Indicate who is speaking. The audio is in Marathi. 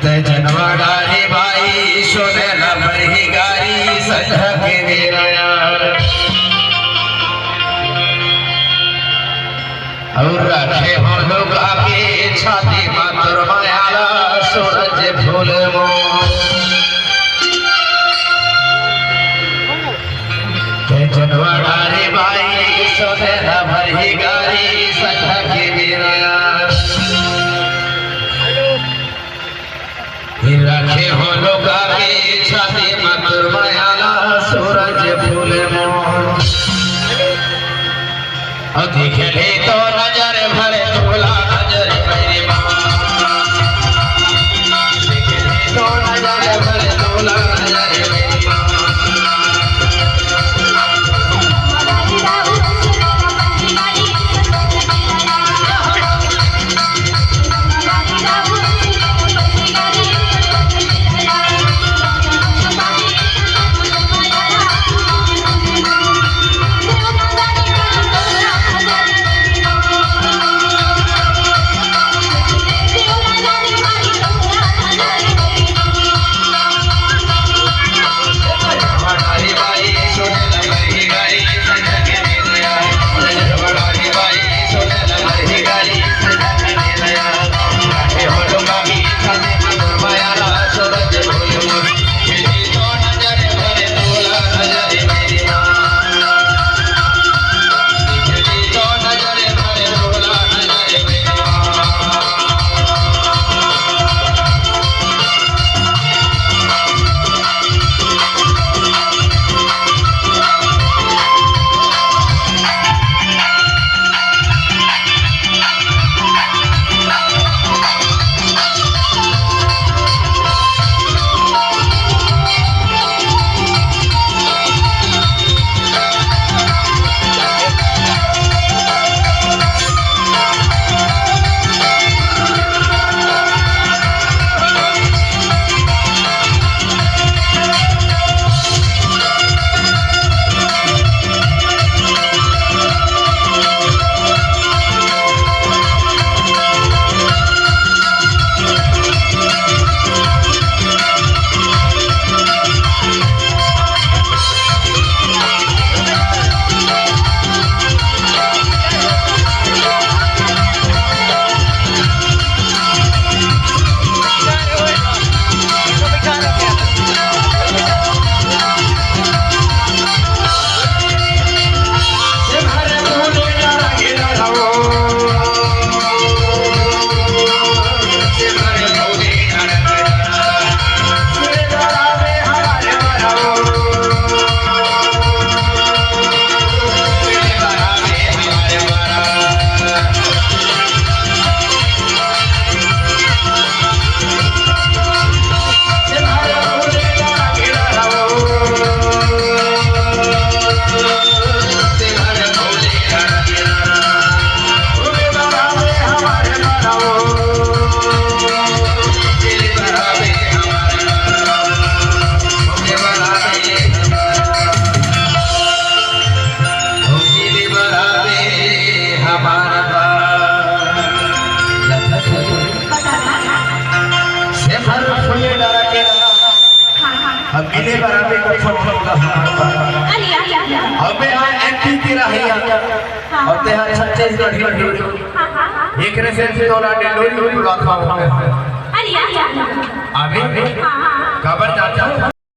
Speaker 1: जनवाडा रे बाई सोनेला बरही गारी सजके वेराया और रखे हो लोग आके छाती मातर मायाला सूरज फूल मो जनवाडा रे बाई सोनेला बरही गारी सजके वेराया रखे हो लोग आगे छाती मधुर मायाला सूरज फूल मोर दिखले तो नजर भरे तोला नजर मेरी माँ दिखले तो नजर भरे तोला नजर मेरी माँ
Speaker 2: अकेले बराबर को छोड़ हमें आ एंटी की रही और ते हर छत्तीसगढ़ की एक रे से तो ना डेलोरी बुला खाओ अरे अभी खबर